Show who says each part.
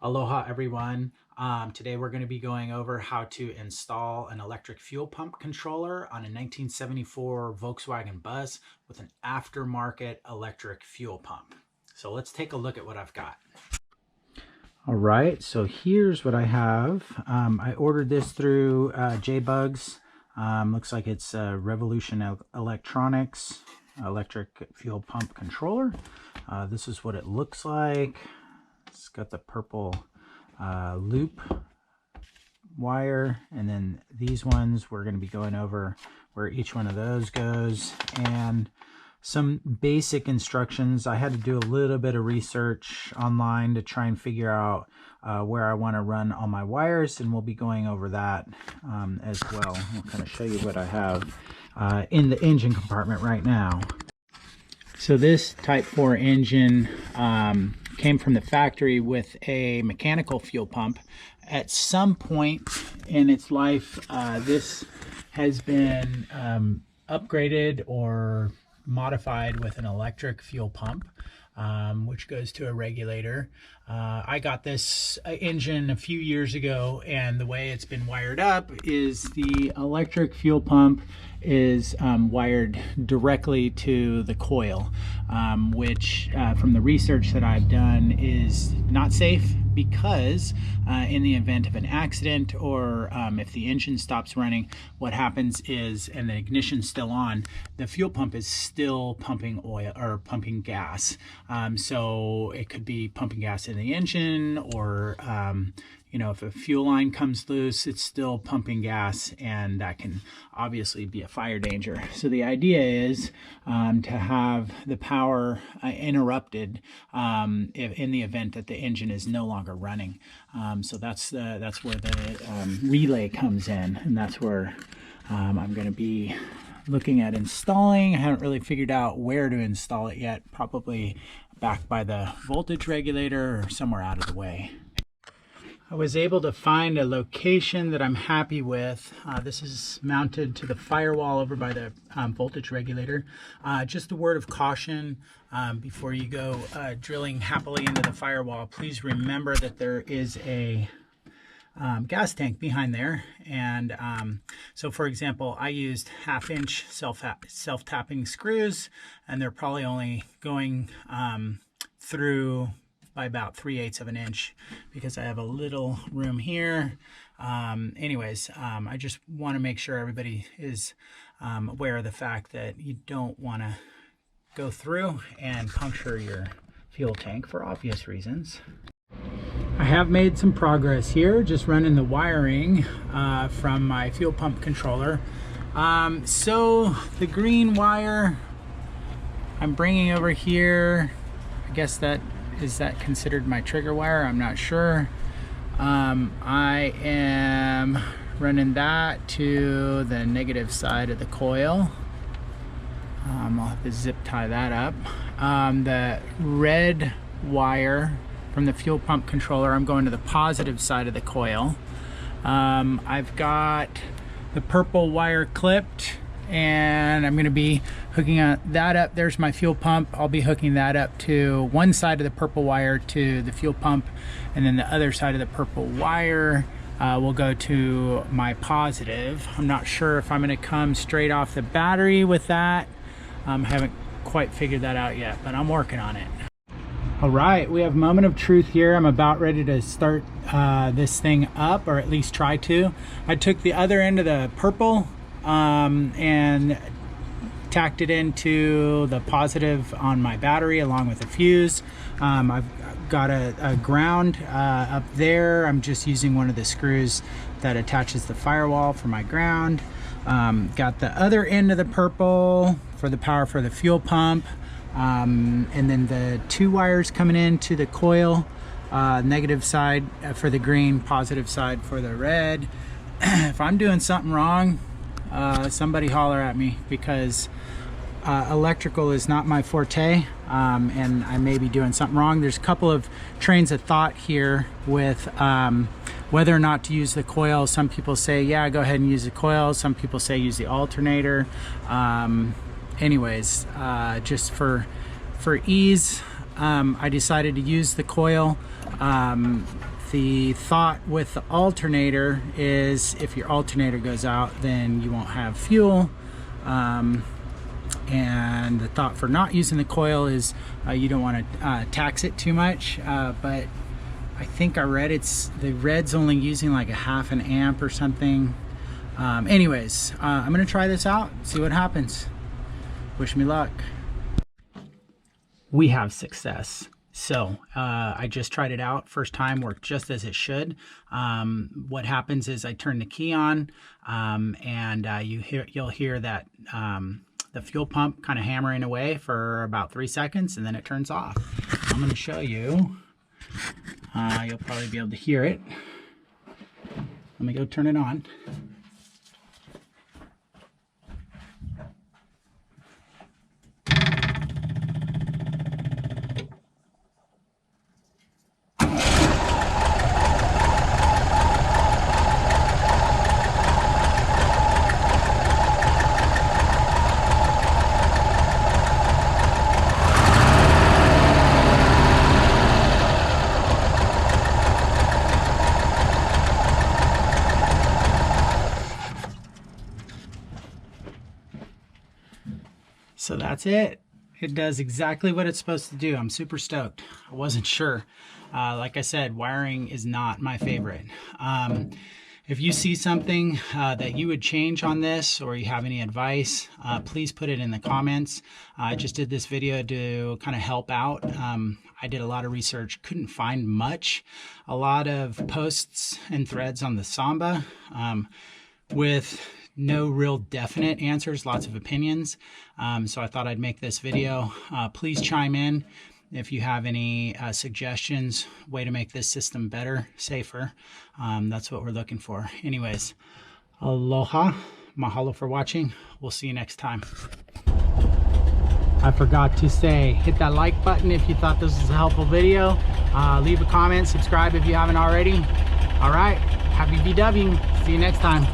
Speaker 1: Aloha everyone. Today we're going to be going over how to install an electric fuel pump controller on a 1974 Volkswagen Bus with an aftermarket electric fuel pump. So let's take a look at what I've got. All right, so here's what I have. I ordered this through JBugs. Looks like it's Revolution Electronics electric fuel pump controller. This is what it looks like. It's got the purple loop wire, and then these ones we're going to be going over where each one of those goes, and some basic instructions. I had to do a little bit of research online to try and figure out where I want to run all my wires, and we'll be going over that as well. I'll kind of show you what I have in the engine compartment right now. So this Type 4 engine came from the factory with a mechanical fuel pump. At some point in its life, this has been upgraded or modified with an electric fuel pump, which goes to a regulator. I got this engine a few years ago, and the way it's been wired up is the electric fuel pump is wired directly to the coil, which from the research that I've done is not safe, because in the event of an accident or if the engine stops running, what happens is, and the ignition's still on, the fuel pump is still pumping oil or pumping gas. So it could be pumping gas in the engine, or you know, if a fuel line comes loose, it's still pumping gas, and that can obviously be a fire danger. So the idea is to have the power interrupted in the event that the engine is no longer running. So that's where the relay comes in, and that's where I'm going to be looking at installing. I haven't really figured out where to install it yet. Probably back by the voltage regulator or somewhere out of the way. I was able to find a location that I'm happy with. This is mounted to the firewall over by the voltage regulator. Just a word of caution before you go drilling happily into the firewall. Please remember that there is a gas tank behind there, and so for example, I used 1/2-inch self-tapping screws, and they're probably only going through by about 3/8 of an inch, because I have a little room here. Anyways, I just want to make sure everybody is aware of the fact that you don't want to go through and puncture your fuel tank for obvious reasons. I have made some progress here, just running the wiring from my fuel pump controller. So the green wire I'm bringing over here, I guess is that considered my trigger wire? I'm not sure. I am running that to the negative side of the coil. I'll have to zip tie that up. The red wire from the fuel pump controller, I'm going to the positive side of the coil. I've got the purple wire clipped, and I'm going to be hooking that up. There's my fuel pump. I'll be hooking that up to one side of the purple wire to the fuel pump, and then the other side of the purple wire will go to my positive. I'm not sure if I'm going to come straight off the battery with that. I haven't quite figured that out yet, but I'm working on it. All right, we have moment of truth here. I'm about ready to start this thing up, or at least try to. I took the other end of the purple and tacked it into the positive on my battery along with the fuse. I've got a ground up there. I'm just using one of the screws that attaches the firewall for my ground. Got the other end of the purple for the power for the fuel pump, and then the two wires coming into the coil, negative side for the green, positive side for the red. If I'm doing something wrong, somebody holler at me, because electrical is not my forte, and I may be doing something wrong. There's a couple of trains of thought here with whether or not to use the coil. Some people say, yeah, go ahead and use the coil. Some people say use the alternator. Anyways, just for for ease, I decided to use the coil. The thought with the alternator is if your alternator goes out, then you won't have fuel. And the thought for not using the coil is you don't want to tax it too much, but I think I read the red's only using like a 0.5 amp or something. Anyways, I'm gonna try this out, see what happens. Wish me luck. We have success. So I just tried it out. First time worked just as it should. What happens is I turn the key on, and you'll hear that the fuel pump kind of hammering away for about 3 seconds, and then it turns off. I'm going to show you. You'll probably be able to hear it. Let me go turn it on. So that's it. It does exactly what it's supposed to do. I'm super stoked. I wasn't sure. Like I said, wiring is not my favorite. If you see something that you would change on this, or you have any advice, please put it in the comments. I just did this video to kind of help out. I did a lot of research, couldn't find much. A lot of posts and threads on the Samba with no real definite answers, lots of opinions. So I thought I'd make this video. Please chime in if you have any suggestions, way to make this system better, safer. That's what we're looking for. Anyways, aloha, mahalo for watching. We'll see you next time. I forgot to say, hit that like button if you thought this was a helpful video. Leave a comment, subscribe if you haven't already. All right, happy VW. See you next time.